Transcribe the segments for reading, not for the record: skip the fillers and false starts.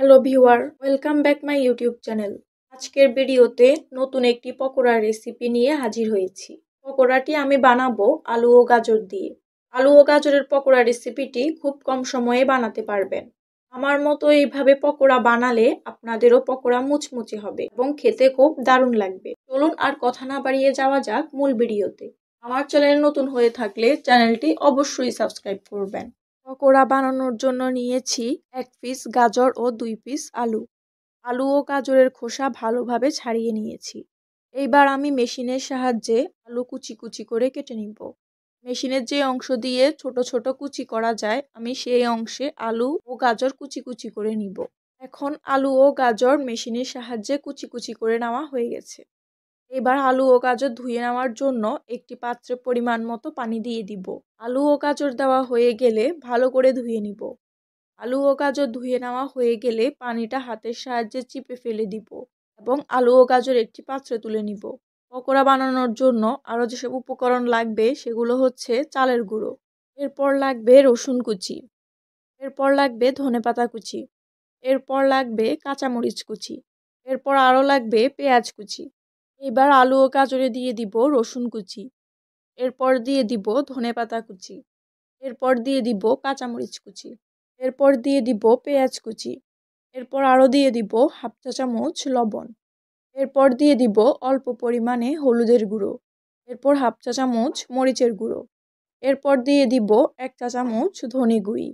Hello viewer, welcome back my YouTube channel. আজকের ভিডিওতে নতুন একটি পকোড়া রেসিপি নিয়ে হাজির হয়েছি। পকোড়াটি আমি বানাবো আলু ও গাজর দিয়ে। আলু ও গাজরের পকোড়া রেসিপিটি খুব কম সময়ে বানাতে পারবেন। আমার মতো এইভাবে পকোড়া বানালে আপনাদেরও পকোড়া মুচমুচে হবে এবং খেতে খুব দারুণ লাগবে। চলুন আর কথা না বাড়িয়ে যাওয়া যাক মূল ভিডিওতে। আমার চ্যানেল নতুন হয়ে থাকলে চ্যানেলটি অবশ্যই সাবস্ক্রাইব করবেন। পকোড়া বানানোর জন্য নিয়েছি 1 পিস গাজর ও 2 পিস আলু। আলু ও গাজরের খোসা ভালোভাবে ছাড়িয়ে নিয়েছি। এইবার আমি মেশিনের সাহায্যে আলু কুচি কুচি করে কেটে নিব। মেশিনের যে অংশ দিয়ে ছোট ছোট কুচি করা যায়, আমি সেই অংশে আলু ও গাজর কুচি কুচি করে নিব। এখন আলু ও গাজর মেশিনের সাহায্যে কুচি কুচি করে নেওয়া হয়ে গেছে। এবার আলু ও গাজর ধুয়ে নেওয়ার জন্য একটি পাত্রে পরিমাণ মতো পানি দিয়ে দিব। আলু ও গাজর দেওয়া হয়ে গেলে ভালো করে ধুয়ে নিব। আলু ও গাজর ধুয়ে নেওয়া হয়ে গেলে পানিটা হাতের সাহায্যে চিপে ফেলে দিব এবং আলু ও গাজর একটি পাত্রে তুলে নিব। পকোড়া বানানোর জন্য আরও যেসব উপকরণ লাগবে সেগুলো হচ্ছে চালের গুঁড়ো, এরপর লাগবে রসুন কুচি, এরপর লাগবে ধনেপাতা কুচি, এরপর লাগবে কাঁচামরিচ কুচি, এরপর আরও লাগবে পেঁয়াজ কুচি। এবার আলু ও গাজরে দিয়ে দিব রসুন কুচি, এরপর দিয়ে দিব ধনেপাতা কুচি, এরপর দিয়ে দিব কাঁচামরিচ কুচি, এরপর দিয়ে দিব পেঁয়াজ কুচি, এরপর আরও দিয়ে দিব হাফ চা চামচ লবণ, এরপর দিয়ে দিব অল্প পরিমাণে হলুদের গুঁড়ো, এরপর হাফ চা চামচ মরিচের গুঁড়ো, এরপর দিয়ে দিব 1 চা চামচ ধনে গুঁড়ি,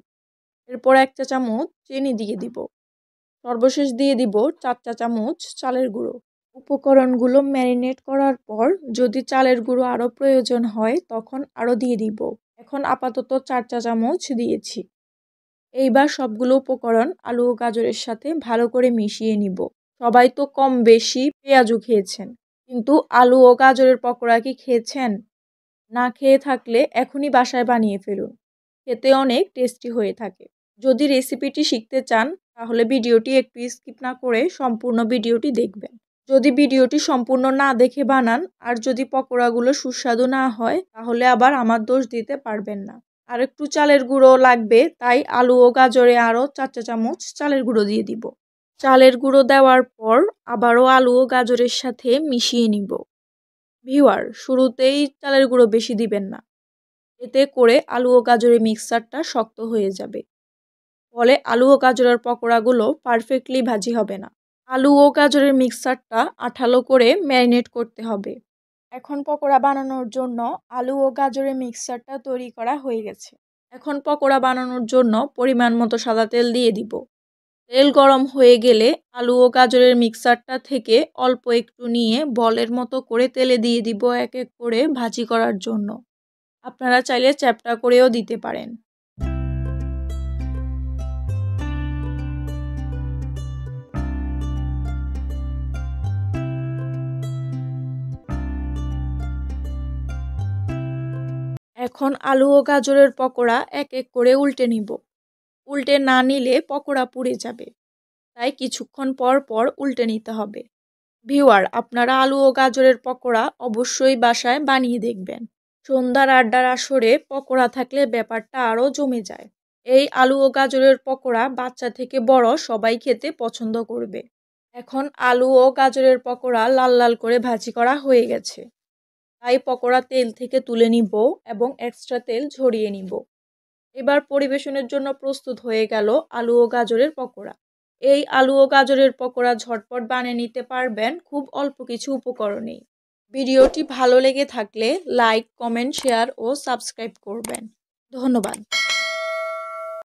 এরপর 1 চা চামচ চিনি দিয়ে দিব, সর্বশেষ দিয়ে দিব 4 চা চামচ চালের গুঁড়ো। উপকরণগুলো ম্যারিনেট করার পর যদি চালের গুঁড়ো আরও প্রয়োজন হয় তখন আরও দিয়ে দিব। এখন আপাতত 4 চা চামচ দিয়েছি। এইবার সবগুলো উপকরণ আলু ও গাজরের সাথে ভালো করে মিশিয়ে নিব। সবাই তো কম বেশি পেঁয়াজু খেয়েছেন, কিন্তু আলু ও গাজরের পকোড়া কি খেয়েছেন? না খেয়ে থাকলে এখনই বাসায় বানিয়ে ফেলুন, খেতে অনেক টেস্টি হয়ে থাকে। যদি রেসিপিটি শিখতে চান তাহলে ভিডিওটি একটু স্কিপ না করে সম্পূর্ণ ভিডিওটি দেখবেন। যদি ভিডিওটি সম্পূর্ণ না দেখে বানান আর যদি পকোড়াগুলো সুস্বাদু না হয় তাহলে আবার আমার দোষ দিতে পারবেন না। আর একটু চালের গুঁড়ো লাগবে, তাই আলু ও গাজরে আরও 4 চা চামচ চালের গুঁড়ো দিয়ে দিব। চালের গুঁড়ো দেওয়ার পর আবারও আলু ও গাজরের সাথে মিশিয়ে নিব। ভিউয়ার, শুরুতেই চালের গুঁড়ো বেশি দিবেন না, এতে করে আলু ও গাজরের মিক্সচারটা শক্ত হয়ে যাবে, ফলে আলু ও গাজরের পকোড়াগুলো পারফেক্টলি ভাজি হবে না। আলু ও গাজরের মিক্সচারটা আঠালো করে ম্যারিনেট করতে হবে। এখন পকোড়া বানানোর জন্য আলু ও গাজরের মিক্সচারটা তৈরি করা হয়ে গেছে। এখন পকোড়া বানানোর জন্য পরিমাণ মতো সাদা তেল দিয়ে দিব। তেল গরম হয়ে গেলে আলু ও গাজরের মিক্সচারটা থেকে অল্প একটু নিয়ে বলের মতো করে তেলে দিয়ে দিব এক এক করে ভাজি করার জন্য। আপনারা চাইলে চ্যাপ্টা করেও দিতে পারেন। এখন আলু ও গাজরের পকোড়া এক এক করে উল্টে নিব। উল্টে না নিলে পকোড়া পুড়ে যাবে, তাই কিছুক্ষণ পর পর উল্টে নিতে হবে। ভিউয়ার, আপনারা আলু ও গাজরের পকোড়া অবশ্যই বাসায় বানিয়ে দেখবেন। সন্ধ্যার আড্ডার আসরে পকোড়া থাকলে ব্যাপারটা আরও জমে যায়। এই আলু ও গাজরের পকোড়া বাচ্চা থেকে বড় সবাই খেতে পছন্দ করবে। এখন আলু ও গাজরের পকোড়া লাল লাল করে ভাজি করা হয়ে গেছে, তাই পকোড়া তেল থেকে তুলে নিব এবং এক্সট্রা তেল ঝরিয়ে নিব। এবার পরিবেশনের জন্য প্রস্তুত হয়ে গেল আলু ও গাজরের পকোড়া। এই আলু ও গাজরের পকোড়া ঝটপট বানিয়ে নিতে পারবেন খুব অল্প কিছু উপকরণেই। ভিডিওটি ভালো লেগে থাকলে লাইক, কমেন্ট, শেয়ার ও সাবস্ক্রাইব করবেন। ধন্যবাদ।